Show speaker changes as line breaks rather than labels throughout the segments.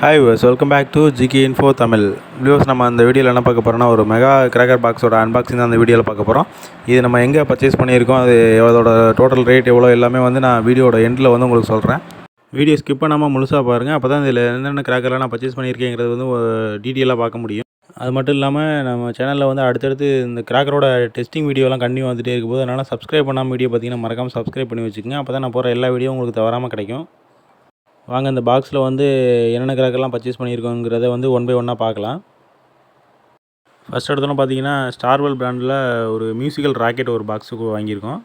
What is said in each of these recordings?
Hi viewers, welcome back to GK info Tamil. Viewers, நம்ம அந்த வீடியோவில் என்ன பார்க்க போகிறோம்னா ஒரு மெகா கிராக்கர் பாக்ஸோட அன்பாக்சிங் தான் அந்த வீடியோவில் பார்க்க போகிறோம். இது நம்ம எங்கே பர்ச்சேஸ் பண்ணியிருக்கோம், அது அதோட டோட்டல் ரேட் எவ்வளோ எல்லாமே வந்து நான் வீடியோட எண்டில் வந்து உங்களுக்கு சொல்கிறேன். வீடியோ ஸ்கிப் பண்ணாமல் முழுசாக பாருங்கள். அப்போ தான் இதில் என்னென்ன கிராக்கர்லாம் நான் பர்ச்சேஸ் பண்ணியிருக்கேங்கிறது வந்து டீட்டெயிலாக பார்க்க முடியும். அது மட்டும் இல்லாமல் நம்ம சேனலில் வந்து அடுத்தடுத்து இந்த கிராக்கரோட டெஸ்டிங் வீடியோலாம் கண்டினியூ வந்துகிட்டே இருக்கும்போது, அதனால் சப்ஸ்கிரைப் பண்ணாமல் வீடியோ பார்த்தீங்கன்னா மறக்காமல் சப்ஸ்கிரைப் பண்ணி வச்சுக்கோங்க. அப்போ தான் நான் போகிற எல்லா வீடியோ உங்களுக்கு தவறாமல் கிடைக்கும். வாங்க இந்த பாக்ஸில் வந்து என்னென்ன கிராக்கர்லாம் பர்ச்சேஸ் பண்ணியிருக்கோங்கிறத வந்து ஒன் பை ஒன்னாக பார்க்கலாம். ஃபஸ்ட் எடுத்தோன்னு பார்த்தீங்கன்னா ஸ்டார்வெல் பிராண்டில் ஒரு மியூசிக்கல் ராக்கெட் ஒரு பாக்ஸுக்கு வாங்கியிருக்கோம்.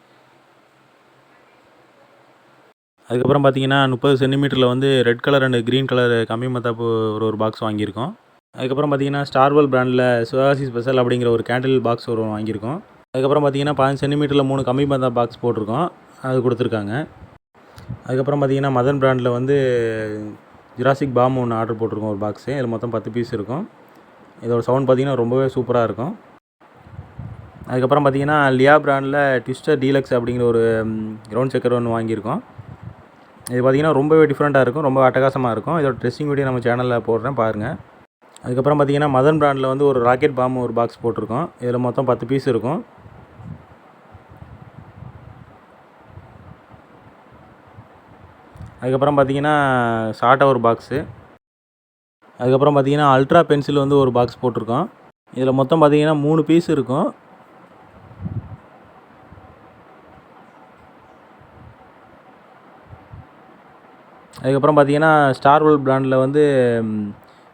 அதுக்கப்புறம் பார்த்தீங்கன்னா 30 சென்டிமீட்டரில் வந்து red colour and green colour கம்மி மத்தாப்பு ஒரு பாக்ஸ் வாங்கியிருக்கோம். அதுக்கப்புறம் பார்த்தீங்கன்னா ஸ்டார்வெல் பிராண்டில் சிவகாசி ஸ்பெஷல் அப்படிங்கிற ஒரு கேண்டில் பாக்ஸ் ஒரு வாங்கியிருக்கோம். அதுக்கப்புறம் பார்த்தீங்கன்னா 15 சென்டிமீட்டரில் 3 கம்மி மத்தாப்பு பாக்ஸ் போட்டிருக்கோம், அது கொடுத்துருக்காங்க. அதுக்கப்புறம் பார்த்தீங்கன்னா மதன் பிராண்டில் வந்து ஜுராசிக் பாம் ஒன்று ஆர்டர் போட்டிருக்கோம் ஒரு பாக்ஸு. இதில் மொத்தம் 10 பீஸ் இருக்கும். இதோட சவுண்ட் பார்த்திங்கன்னா ரொம்பவே சூப்பராக இருக்கும். அதுக்கப்புறம் பார்த்திங்கன்னா லியா பிராண்டில் ட்விஸ்டர் டீலக்ஸ் அப்படிங்கிற ஒரு கிரவுண்ட் செக்கர் ஒன்று வாங்கியிருக்கோம். இது பார்த்திங்கன்னா ரொம்பவே டிஃப்ரெண்ட்டாக இருக்கும், ரொம்ப அட்டகாசமாக இருக்கும். இதோட ட்ரெஸ்ஸிங் வீடியோ நம்ம சேனலில் போடுறேன், பாருங்கள். அதுக்கப்புறம் பார்த்திங்கன்னா மதன் பிராண்டில் வந்து ஒரு ராக்கெட் பாம் ஒரு பாக்ஸ் போட்டிருக்கோம். இதில் மொத்தம் 10 பீஸ் இருக்கும். அதுக்கப்புறம் பார்த்தீங்கன்னா ஷார்ட்டா ஒரு பாக்ஸு. அதுக்கப்புறம் பார்த்தீங்கன்னா அல்ட்ரா பென்சில் வந்து ஒரு பாக்ஸ் போட்டிருக்கோம். இதில் மொத்தம் பார்த்தீங்கன்னா 3 பீஸ் இருக்கும். அதுக்கப்புறம் பார்த்தீங்கன்னா ஸ்டார்வெல் பிராண்டில் வந்து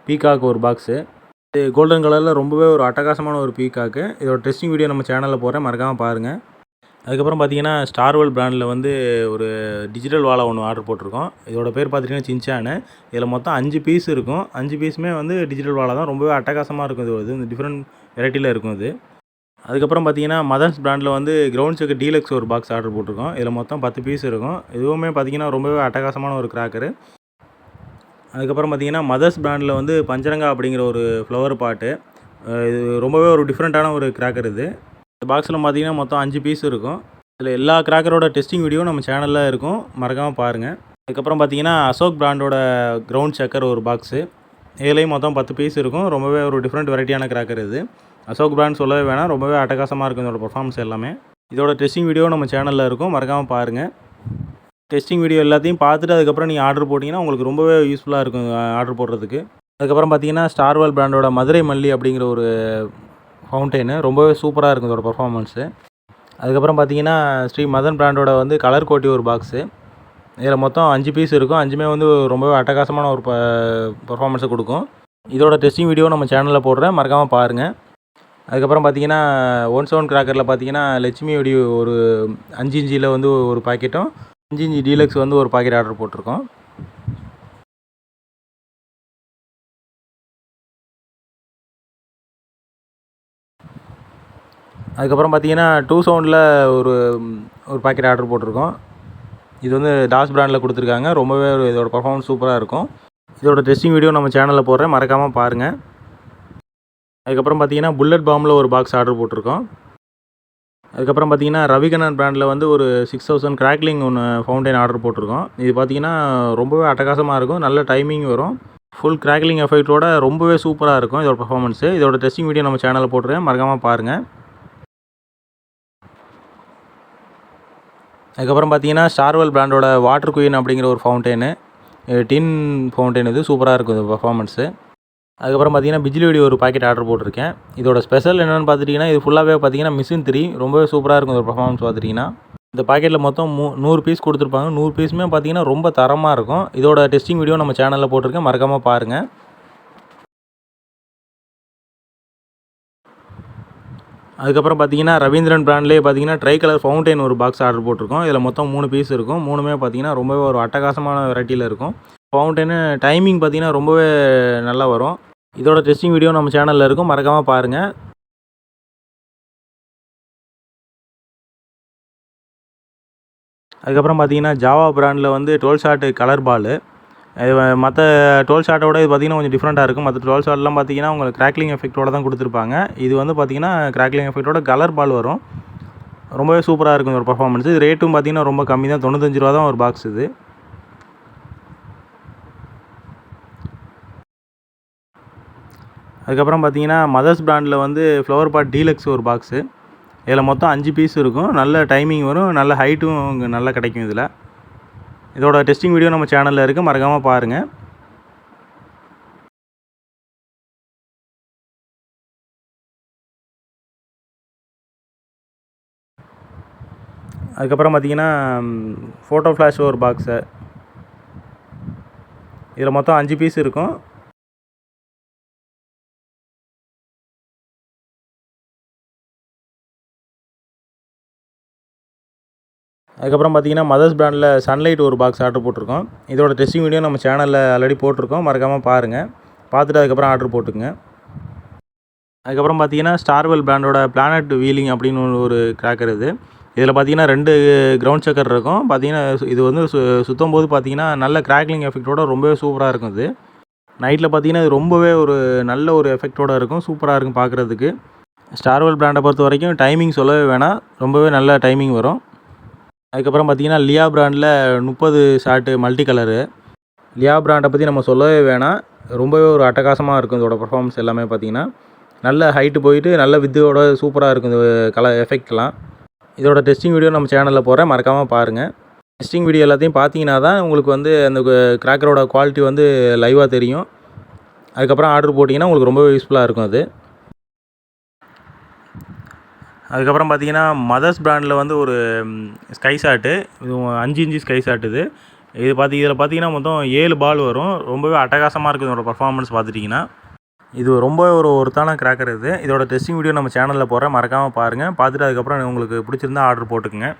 பீகாக் ஒரு பாக்ஸு. இது கோல்டன் கலரில் ரொம்பவே ஒரு அட்டகாசமான ஒரு பீகாக்கு. இதோட டெஸ்டிங் வீடியோ நம்ம சேனலில் போடுறேன், மறக்காமல் பாருங்கள். அதுக்கப்புறம் பார்த்தீங்கன்னா ஸ்டார்வெல் பிராண்டில் வந்து ஒரு டிஜிட்டல் வாழை ஒன்று ஆர்டர் போட்டிருக்கோம். இதோட பேர் பார்த்திங்கன்னா சின்சானு. இதில் மொத்தம் 5 பீஸ் இருக்கும். 5 பீஸுமே வந்து டிஜிட்டல் வாழை தான், ரொம்பவே அட்டகாசமாக இருக்கும். இது இந்த டிஃப்ரெண்ட் வெரைட்டியில் இருக்கும் இது. அதுக்கப்புறம் பார்த்தீங்கன்னா மதன்ஸ் பிராண்டில் வந்து கிரவுண்ட் செக் டீலக்ஸ் ஒரு பாக்ஸ் ஆர்டர் போட்டிருக்கோம். இதில் மொத்தம் 10 பீஸ் இருக்கும். இதுவுமே பார்த்திங்கன்னா ரொம்பவே அட்டகாசமான ஒரு கிராக்கரு. அதுக்கப்புறம் பார்த்திங்கன்னா மதர்ஸ் பிராண்டில் வந்து பஞ்சரங்கா அப்படிங்கிற ஒரு ஃப்ளவர் பாட்டு. இது ரொம்பவே ஒரு டிஃப்ரெண்ட்டான ஒரு கிராக்கர் இது. இந்த பாக்ஸில் பார்த்தீங்கன்னா மொத்தம் 5 பீஸ் இருக்கும். இதில் எல்லா கிராக்கரோட டெஸ்டிங் வீடியோ நம்ம சேனலில் இருக்கும், மறக்காமல் பாருங்கள். அதுக்கப்புறம் பார்த்தீங்கன்னா அசோக் பிராண்டோட கிரவுண்ட் செக்கர் ஒரு பாக்ஸு. இதுலேயும் மொத்தம் 10 பீஸ் இருக்கும். ரொம்பவே ஒரு டிஃப்ரெண்ட் வெரைட்டியான கிராக்கர் இது. அசோக் பிராண்ட் சொல்லவே வேணாம், ரொம்பவே அட்டகாசமாக இருக்கும் இதோட பர்ஃபார்மன்ஸ் எல்லாமே. இதோட டெஸ்டிங் வீடியோ நம்ம சேனலில் இருக்கும், மறக்காமல் பாருங்கள். டெஸ்டிங் வீடியோ எல்லாத்தையும் பார்த்துட்டு அதுக்கப்புறம் நீங்கள் ஆர்டர் போட்டிங்கன்னா உங்களுக்கு ரொம்பவே யூஸ்ஃபுல்லாக இருக்கும் ஆர்டர் போடுறதுக்கு. அதுக்கப்புறம் பார்த்தீங்கன்னா ஸ்டார்வெல் பிராண்டோட மதுரை மல்லி அப்படிங்கிற ஒரு ஃபவுண்டெயின் ரொம்பவே சூப்பராக இருக்கும் இதோட பர்ஃபார்மன்ஸு. அதுக்கப்புறம் பார்த்தீங்கன்னா ஸ்ரீ மதன் பிராண்டோட வந்து கலர் கோட்டி ஒரு பாக்ஸு. இதில் மொத்தம் 5 பீஸ் இருக்கும். 5மே வந்து ரொம்பவே அட்டகாசமான ஒரு பர்ஃபார்மன்ஸை கொடுக்கும். இதோட டெஸ்டிங் வீடியோ நம்ம சேனலில் போடுறேன், மறக்காமல் பாருங்கள். அதுக்கப்புறம் பார்த்தீங்கன்னா 17 கிராக்கரில் பார்த்தீங்கன்னா லட்சுமி வெடி ஒரு 5 இன்ச்சில் வந்து ஒரு பாக்கெட்டும் 5 இன்ச்சி டீலக்ஸ் வந்து ஒரு பாக்கெட் ஆர்டர் போட்டிருக்கோம். அதுக்கப்புறம் பார்த்தீங்கன்னா 2 சவுண்டில் ஒரு பாக்கெட் ஆர்டர் போட்டிருக்கோம். இது வந்து டாஸ் பிராண்டில் கொடுத்துருக்காங்க. ரொம்பவே இதோட பர்ஃபார்மன்ஸ் சூப்பராக இருக்கும். இதோட டெஸ்டிங் வீடியோ நம்ம சேனலில் போடுறேன், மறக்காமல் பாருங்கள். அதுக்கப்புறம் பார்த்தீங்கன்னா புல்லட் பாம்பில் ஒரு பாக்ஸ் ஆர்டர் போட்டிருக்கோம். அதுக்கப்புறம் பார்த்தீங்கன்னா ரவிகண்ணன் பிராண்டில் வந்து ஒரு 6000 கிராக்லிங் ஒன்று ஃபவுண்டைன் ஆர்டர் போட்டிருக்கோம். இது பார்த்தீங்கன்னா ரொம்பவே அட்டகாசமாக இருக்கும், நல்ல டைமிங் வரும், ஃபுல் கிராக்லிங் எஃபெக்டோட ரொம்பவே சூப்பராக இருக்கும் இதோட பர்ஃபார்மன்ஸு. இதோட டெஸ்டிங் வீடியோ நம்ம சேனலில் போட்டுருக்கேன், மறக்காமல் பாருங்கள். அதுக்கப்புறம் பார்த்தீங்கன்னா ஸ்டார்வெல் பிராண்டோட வாட்டர் குயின் அப்படிங்கிற ஒரு ஃபவுண்டெயின், டின் ஃபவுண்டெயின், இது சூப்பராக இருக்கும் இது பர்ஃபார்மன்ஸு. அதுக்கப்புறம் பார்த்தீங்கன்னா பிஜிலி வெடி ஒரு பாக்கெட் ஆர்டர் போட்டிருக்கேன். இதோட ஸ்பெஷல் என்னென்னு பார்த்துட்டிங்கன்னா இது ஃபுல்லாகவே பார்த்தீங்கன்னா மிஷின் 3 ரொம்பவே சூப்பராக இருக்கும் இதோட பர்ஃபார்மன்ஸ் பார்த்துட்டிங்கன்னா. இந்த பாக்கெட்டில் மொத்தம் 100 பீஸ் கொடுத்துருப்பாங்க. 100 பீஸுமே பார்த்தீங்கன்னா ரொம்ப தரமாக இருக்கும். இதோட டெஸ்டிங் வீடியோ நம்ம சேனலில் போட்டிருக்கேன், மறக்காமல் பாருங்கள். அதுக்கப்புறம் பார்த்தீங்கன்னா ரவீந்திரன் பிராண்ட்லேயே பார்த்தீங்கன்னா ட்ரை கலர் ஃபவுண்டைன் ஒரு பாக்ஸ் ஆர்டர் போட்டிருக்கோம். இதில் மொத்தம் 3 பீஸ் இருக்கும். 3மே பார்த்தீங்கன்னா ரொம்பவே ஒரு அட்டகாசமான வெரைட்டியில் இருக்கும். ஃபவுண்டைனு டைமிங் பார்த்தீங்கன்னா ரொம்பவே நல்லா வரும். இதோட டெஸ்டிங் வீடியோ நம்ம சேனலில் இருக்கும், மறக்காமல் பாருங்கள். அதுக்கப்புறம் பார்த்தீங்கன்னா ஜாவா பிராண்டில் வந்து 12 ஷாட் கலர் பாலு. இது மற்ற 12 ஷாட்டோட இது பார்த்திங்கன்னா கொஞ்சம் டிஃப்ரெண்ட்டாக இருக்கும். மற்ற 12 ஷாட்லாம் பார்த்திங்கன்னா உங்களுக்கு கிராக்லிங் எஃபெக்ட்டோட தான் கொடுத்துருப்பாங்க. இது வந்து பார்த்திங்கன்னா கிராக்லிங் எஃபெக்ட்டோட கலர் பால் வரும். ரொம்பவே சூப்பராக இருக்கும் ஒரு பர்ஃபார்மன்ஸ். இது ரேட்டும் பார்த்திங்கன்னா ரொம்ப கம்மி தான், 95 ரூபா தான் ஒரு பாக்ஸ் இது. அதுக்கப்புறம் பார்த்தீங்கன்னா மதர்ஸ் பிராண்டில் வந்து ஃப்ளவர் பாட் டீலக்ஸ் ஒரு பாக்ஸு. இதில் மொத்தம் 5 பீஸ் இருக்கும். நல்ல டைமிங் வரும், நல்ல ஹைட்டும் நல்லா கிடைக்கும் இதில். இதோட டெஸ்டிங் வீடியோ நம்ம சேனலில் இருக்குது, மறக்காமல் பாருங்கள். அதுக்கப்புறம் பார்த்தீங்கன்னா ஃபோட்டோ ஃப்ளாஷ் ஒரு பாக்ஸு. இதில் மொத்தம் 5 பீஸ் இருக்கும். அதுக்கப்புறம் பார்த்தீங்கன்னா மதர்ஸ் பிராண்டில் சன்லைட் ஒரு பாக்ஸ் ஆர்டர் போட்டிருக்கோம். இதோட டெஸ்டிங் வீடியோ நம்ம சேனலில் ஆல்ரெடி போட்டிருக்கோம், மறக்காமல் பாருங்கள். பார்த்துட்டு அதுக்கப்புறம் ஆர்டர் போட்டுக்குங்க. அதுக்கப்புறம் பார்த்தீங்கன்னா ஸ்டார்வெல் பிராண்டோட பிளானட் வீலிங் அப்படின்னு ஒரு கிராக்கர் இது. இதில் பார்த்தீங்கன்னா 2 கிரவுண்ட் செக்கர் இருக்கும். பார்த்தீங்கன்னா இது வந்து சுற்றும் போது பார்த்தீங்கன்னா நல்ல கிராக்லிங் எஃபெக்டோட ரொம்பவே சூப்பராக இருக்கும். இது நைட்டில் பார்த்தீங்கன்னா இது ரொம்பவே ஒரு நல்ல ஒரு எஃபெக்டோடு இருக்கும், சூப்பராக இருக்கும் பார்க்குறதுக்கு. ஸ்டார்வெல் பிராண்டை பொறுத்த வரைக்கும் டைமிங் சொல்லவே வேணாம், ரொம்பவே நல்ல டைமிங் வரும். அதுக்கப்புறம் பார்த்தீங்கன்னா லியா பிராண்டில் 30 ஷார்ட்டு மல்டி கலரு. லியா பிராண்டை பற்றி நம்ம சொல்லவே வேணாம், ரொம்பவே ஒரு அட்டகாசமாக இருக்கும். இதோட பர்ஃபார்மன்ஸ் எல்லாமே பார்த்தீங்கன்னா நல்ல ஹைட்டு போயிட்டு நல்ல வித்தோட சூப்பராக இருக்கும் இந்த கலர் எஃபெக்ட்லாம். இதோட டெஸ்டிங் வீடியோ நம்ம சேனலில் போகிறேன், மறக்காமல் பாருங்கள். டெஸ்டிங் வீடியோ எல்லாத்தையும் பார்த்தீங்கன்னா தான் உங்களுக்கு வந்து அந்த கிராக்கரோட குவாலிட்டி வந்து லைவாக தெரியும். அதுக்கப்புறம் ஆர்டர் போட்டிங்கன்னா உங்களுக்கு ரொம்பவே யூஸ்ஃபுல்லாக இருக்கும் அது. அதுக்கப்புறம் பார்த்தீங்கன்னா மதர்ஸ் பிராண்டில் வந்து ஒரு ஸ்கை ஷாட்டு, இது 5 இன்ச்சு ஸ்கை ஷாட். இதில் பார்த்தீங்கன்னா மொத்தம் 7 பால் வரும். ரொம்பவே அட்டகாசமாக இருக்குது இதோட பர்ஃபார்மன்ஸ் பார்த்துட்டிங்கன்னா. இது ரொம்ப ஒரு ஒர்த்தான கிராக்கர் இது. இதோட டெஸ்டிங் வீடியோ நம்ம சேனலில் போகிறேன், மறக்காமல் பாருங்கள். பார்த்துட்டு அதுக்கப்புறம் உங்களுக்கு பிடிச்சிருந்தா ஆர்டர் போட்டுக்குங்க.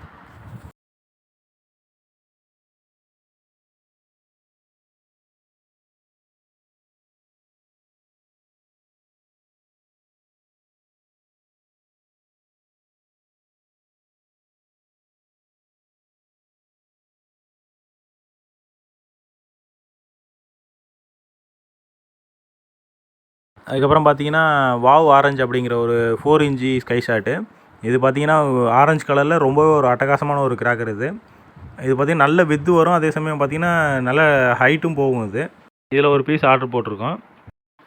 அதுக்கப்புறம் பார்த்தீங்கன்னா வாவ் ஆரஞ்சு அப்படிங்கிற ஒரு 4 இன்ச்சு ஸ்கை ஷாட்டு. இது பார்த்தீங்கன்னா ஆரஞ்சு கலரில் ரொம்பவே ஒரு அட்டகாசமான ஒரு கிராக்கர் இது. இது பார்த்திங்கன்னா நல்ல வித்து வரும், அதே சமயம் பார்த்திங்கன்னா நல்ல ஹைட்டும் போகும். இதில் ஒரு பீஸ் ஆர்டர் போட்டிருக்கோம்.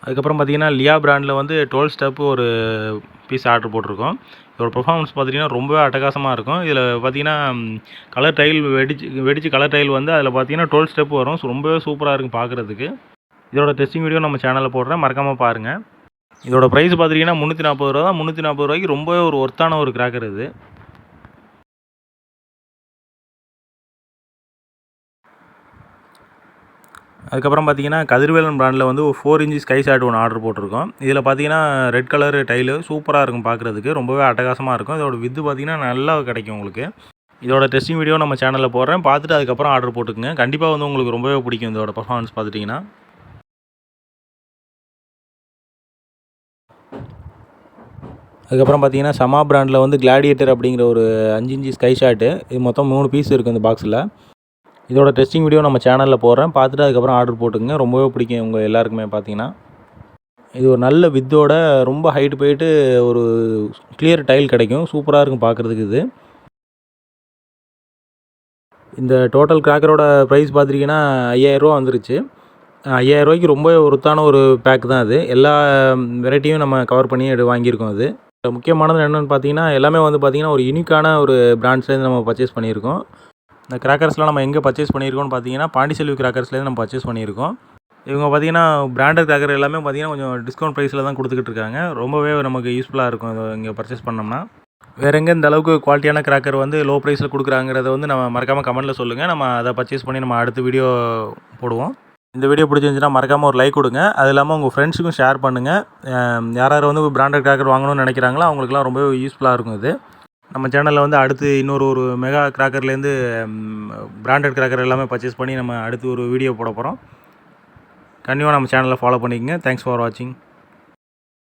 அதுக்கப்புறம் பார்த்திங்கன்னா லியா பிராண்டில் வந்து 12 ஸ்டெப்பு ஒரு பீஸ் ஆர்டர் போட்டிருக்கோம். இதோட பர்ஃபார்மன்ஸ் பார்த்திங்கன்னா ரொம்பவே அட்டகாசமாக இருக்கும். இதில் பார்த்திங்கன்னா கலர் டைல் வெடிச்சு கலர் டைல் வந்து அதில் பார்த்திங்கன்னா 12 ஸ்டெப் வரும். ரொம்பவே சூப்பராக இருக்கும் பார்க்குறதுக்கு. இதோட டெஸ்டிங் வீடியோ நம்ம சேனலில் போடுறேன், மறக்காமல் பாருங்கள். இதோட ப்ரைஸ் பார்த்திங்கன்னா 340 ரூபா தான். 340 ரூபாய்க்கு ரொம்பவே ஒரு ஒர்த்தான ஒரு கிராக்கர் இது. அதுக்கப்புறம் பார்த்தீங்கன்னா கதிர்வேலன் பிராண்டில் வந்து ஒரு 4 இன்ச்சு ஸ்கை ஷாட் ஒன்று ஆர்டர் போட்டிருக்கோம். இதில் பார்த்தீங்கன்னா ரெட் கலர் டைலு சூப்பராக இருக்கும் பார்க்குறதுக்கு, ரொம்பவே அட்டகாசமாக இருக்கும். இதோட வித்து பார்த்தீங்கன்னா நல்லா கிடைக்கும் உங்களுக்கு. இதோட டெஸ்டிங் வீடியோ நம்ம சேனலில் போடுறேன், பார்த்துட்டு அதுக்கப்புறம் ஆர்டர் போட்டுக்குங்க. கண்டிப்பாக வந்து உங்களுக்கு ரொம்பவே பிடிக்கும் இதோட பர்ஃபார்மன்ஸ் பார்த்துட்டிங்கன்னா. அதுக்கப்புறம் பார்த்தீங்கன்னா சமா பிராண்டில் வந்து கிளாடியேட்டர் அப்படிங்கிற ஒரு 5 இன்ச்சு ஸ்கை ஷாட்டு. இது மொத்தம் 3 பீஸ் இருக்குது இந்த பாக்ஸில். இதோட டெஸ்டிங் வீடியோ நம்ம சேனலில் போடுறேன், பார்த்துட்டு அதுக்கப்புறம் ஆர்டர் போட்டுங்க. ரொம்பவே பிடிக்கும் உங்கள் எல்லாருக்குமே பார்த்தீங்கன்னா. இது ஒரு நல்ல வித்தோட ரொம்ப ஹைட்டு போயிட்டு ஒரு கிளியர் டைல் கிடைக்கும், சூப்பராக இருக்கும் பார்க்குறதுக்கு. இந்த டோட்டல் கிராக்கரோட ப்ரைஸ் பார்த்துட்டிங்கன்னா 5000 ரூபா வந்துருச்சு. 5000 ரூபாய்க்கு ரொம்ப ஒர்த்தான ஒரு பேக் தான் அது. எல்லா வெரைட்டியும் நம்ம கவர் பண்ணி வாங்கியிருக்கோம். அது முக்கியமானது என்னென்னு பார்த்தீங்கன்னா எல்லாமே வந்து பார்த்திங்கன்னா ஒரு யூனிக்கான ஒரு பிராண்ட்ஸ்லேருந்து நம்ம பர்ச்சேஸ் பண்ணியிருக்கோம். இந்த கிராக்கர்ஸ்லாம் நம்ம எங்கே பர்ச்சேஸ் பண்ணியிருக்கோம்னு பார்த்தீங்கன்னா பாண்டிச்செல்வி கிராக்கர்ஸ்லேருந்து நம்ம பர்ச்சேஸ் பண்ணியிருக்கோம். இவங்க பார்த்திங்கன்னா பிராண்டட் கிராக்கர் எல்லாமே பார்த்திங்கன்னா கொஞ்சம் டிஸ்கவுண்ட் ப்ரைஸில் தான் கொடுத்துக்கிட்டு இருக்காங்க. ரொம்பவே நமக்கு யூஸ்ஃபுல்லாக இருக்கும் இங்கே பர்ச்சேஸ் பண்ணோம்னா. வேறு எங்கே இந்த அளவுக்கு குவாலிட்டியான கிராக்கர் வந்து லோ ப்ரைஸில் கொடுக்குறாங்கிறத வந்து நம்ம மறக்காமல் கமெண்ட்டில் சொல்லுங்கள். நம்ம அதை பர்ச்சேஸ் பண்ணி நம்ம அடுத்த வீடியோ போடுவோம். இந்த வீடியோ பிடிச்சிருந்துச்சுன்னா மறக்காமல் ஒரு லைக் கொடுங்க. அது இல்லாமல் உங்கள் ஃப்ரெண்ட்ஸுக்கும் ஷேர் பண்ணுங்கள். யார் வந்து பிராண்டட் கிராக்கர் வாங்கணும்னு நினைக்கிறாங்களோ அவங்களுக்குலாம் ரொம்பவே யூஸ்ஃபுல்லாக இருக்கும் இது. நம்ம சேனலில் வந்து அடுத்து இன்னொரு மெகா கிராக்கர்லேருந்து பிராண்டட் கிராக்கர் எல்லாமே பர்ச்சேஸ் பண்ணி நம்ம அடுத்து ஒரு வீடியோ போட போகிறோம். கண்டிப்பாக நம்ம சேனலில் ஃபாலோ பண்ணிக்கங்க. தேங்க்ஸ் ஃபார் வாட்சிங்.